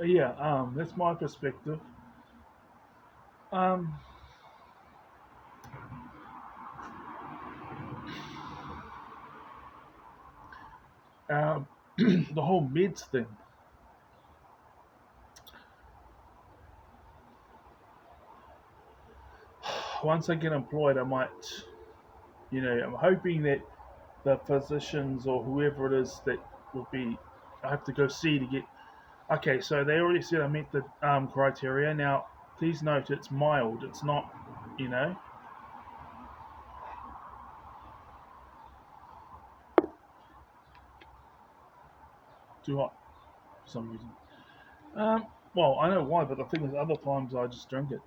Yeah, that's my perspective. Um, uh, the whole meds thing. Once I get employed, I might, I'm hoping that the physicians or whoever it is that would be, I have to go see to get. Okay, so they already said I met the criteria. Now, please note it's mild. It's not, you know, too hot for some reason. Um, well, I know why, but the thing is, other times I just drink it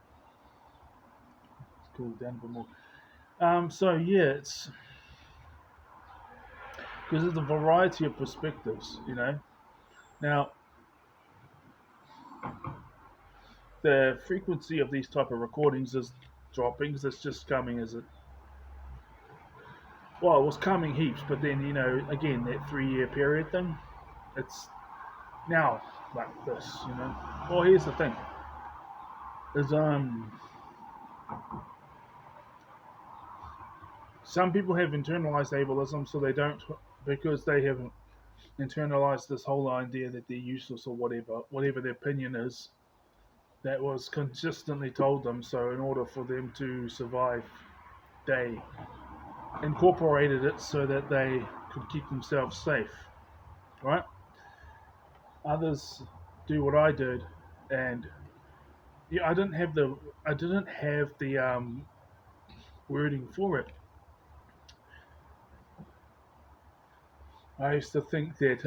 to cool it down a bit more. So yeah, it's because there's a variety of perspectives. Now, the frequency of these type of recordings is dropping because it's just coming as it. Well, it was coming heaps, but then again that 3 year period thing, it's now like this. Well, here's the thing: is some people have internalized ableism, so they don't because they have internalized this whole idea that they're useless or whatever their opinion is. That was consistently told them. So in order for them to survive, they incorporated it so that they could keep themselves safe. Right? Others do what I did, and yeah, I didn't have the wording for it. I used to think that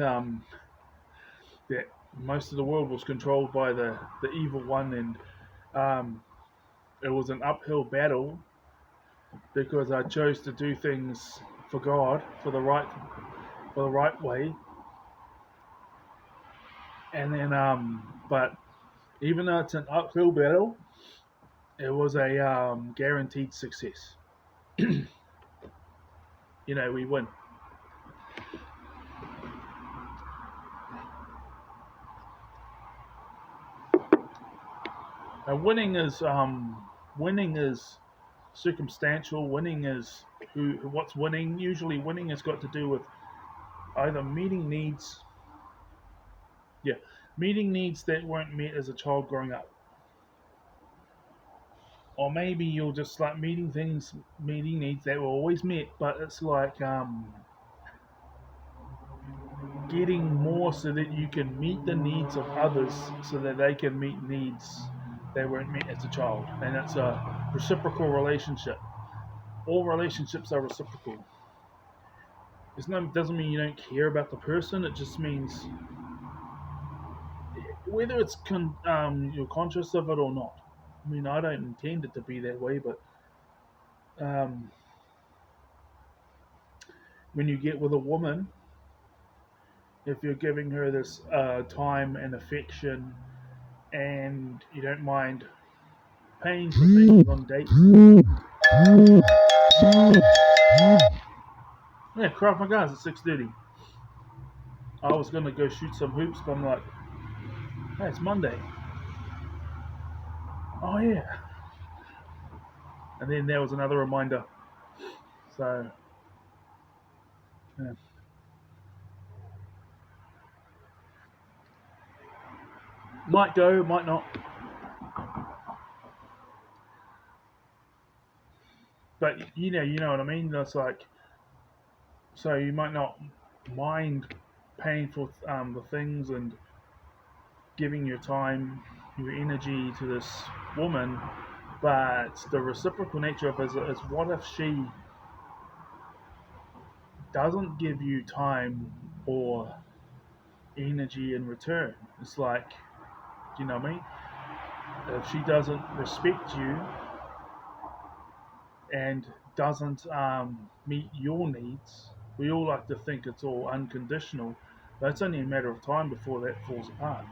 most of the world was controlled by the evil one, and um, it was an uphill battle because I chose to do things for God for the right way, and then but even though it's an uphill battle, it was a guaranteed success. We win. Winning is circumstantial. Winning is what's winning. Usually, winning has got to do with either meeting needs, yeah, meeting needs that weren't met as a child growing up, or maybe you're just like meeting needs that were always met, but it's like getting more so that you can meet the needs of others, so that they can meet needs that weren't met as a child, and it's a reciprocal relationship. All relationships are reciprocal. Doesn't mean you don't care about the person. It just means whether you're conscious of it or not. I mean, I don't intend it to be that way, but um, when you get with a woman, if you're giving her this time and affection, and you don't mind paying for things on dates, yeah, Krav Maga is at 6:30. I was gonna go shoot some hoops, but I'm like, hey, it's Monday. Oh yeah, and then there was another reminder. So yeah. Might go, might not. But you know what I mean. That's like, so you might not mind paying for the things and giving your time, your energy to this woman, but the reciprocal nature of it is what if she doesn't give you time or energy in return? It's like, you know what I mean? If she doesn't respect you and doesn't meet your needs, we all like to think it's all unconditional, but it's only a matter of time before that falls apart.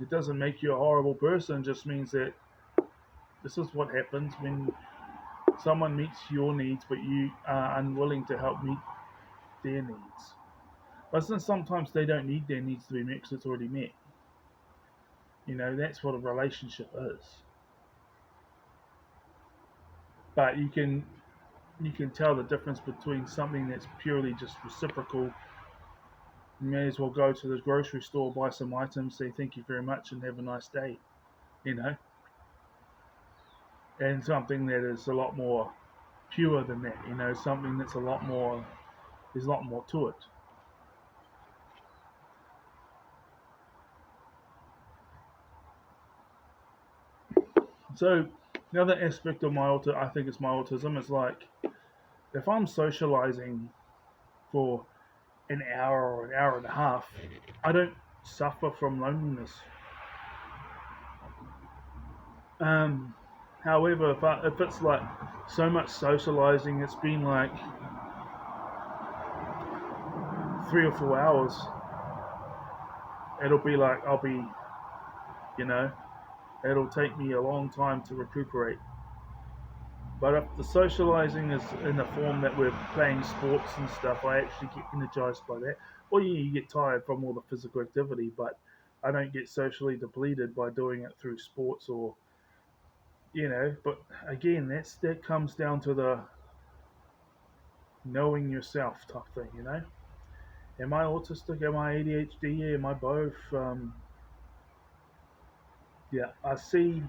It doesn't make you a horrible person, it just means that this is what happens when someone meets your needs but you are unwilling to help meet their needs. But then sometimes they don't need their needs to be met because it's already met. That's what a relationship is. But you can tell the difference between something that's purely just reciprocal. You may as well go to the grocery store, buy some items, say thank you very much, and have a nice day. You know, and something that is a lot more pure than that. Something that's a lot more. There's a lot more to it. So the other aspect of I think it's my autism is like if I'm socializing for an hour or an hour and a half, I don't suffer from loneliness. Um, However, if it's like so much socializing, it's been like 3 or 4 hours. It'll be like you know, it'll take me a long time to recuperate. But if the socializing is in the form that we're playing sports and stuff, I actually get energized by that. Well, yeah, you get tired from all the physical activity, but I don't get socially depleted by doing it through sports But again, that comes down to the knowing yourself type thing. Am I autistic? Am I ADHD? Yeah, am I both? Yeah, I see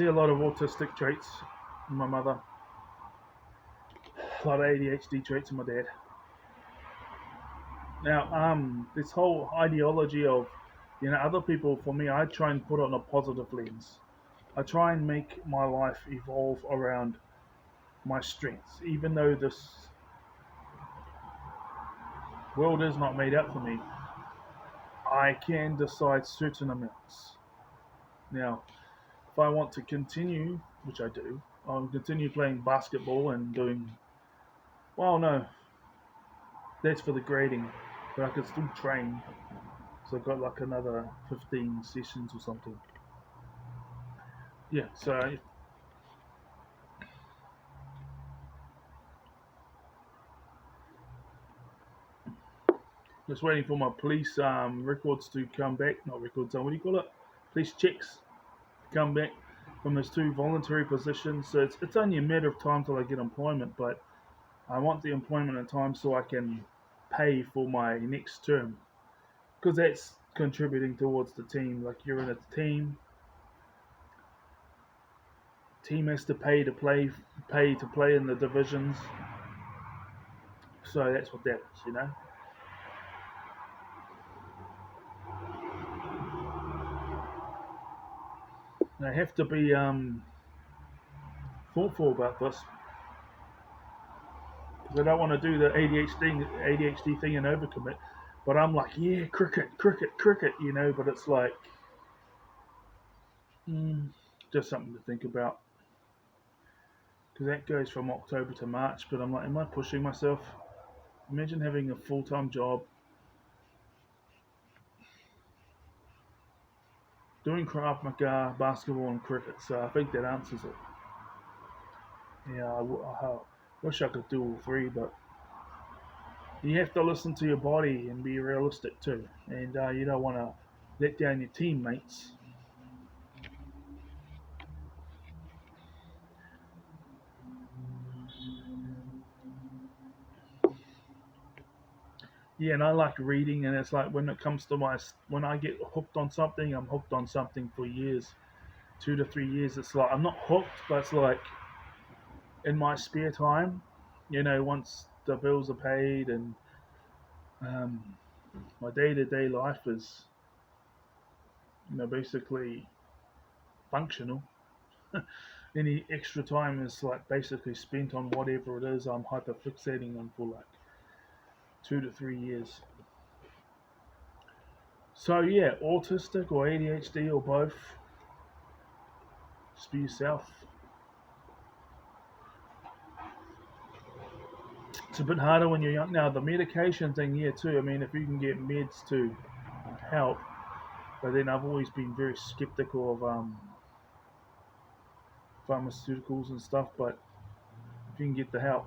a lot of autistic traits in my mother, a lot of ADHD traits in my dad. Now, this whole ideology of, other people, for me, I try and put it on a positive lens. I try and make my life evolve around my strengths, even though this world is not made up for me. I can decide certain amounts. Now, if I want to continue, which I do, I'll continue playing basketball and doing. Well, no, that's for the grading, but I can still train. So I've got like another 15 sessions or something. Yeah, so just waiting for my police records to come back. Not records, what do you call it? Police checks to come back from those two voluntary positions. So it's only a matter of time till I get employment, but I want the employment in time so I can pay for my next term because that's contributing towards the team. Like you're in a team has to pay to play in the divisions. So that's what that is. And I have to be thoughtful about this because I don't want to do the ADHD thing and overcommit. But I'm like, yeah, cricket, cricket, cricket, But it's like mm, just something to think about because that goes from October to March. But I'm like, am I pushing myself? Imagine having a full-time job, doing Krav Maga, basketball, and cricket. So I think that answers it. Yeah, I wish I could do all three, but you have to listen to your body and be realistic too. And you don't want to let down your teammates. Yeah, and I like reading, and it's like when it comes to when I get hooked on something, I'm hooked on something for years, 2 to 3 years. It's like I'm not hooked, but it's like in my spare time, once the bills are paid and um, my day-to-day life is, basically functional. Any extra time is like basically spent on whatever it is I'm hyperfixating on for like 2 to 3 years. So yeah, autistic or ADHD or both, just be yourself. It's a bit harder when you're young. Now the medication thing, yeah, too. I mean, if you can get meds to help, but then I've always been very skeptical of pharmaceuticals and stuff. But if you can get the help,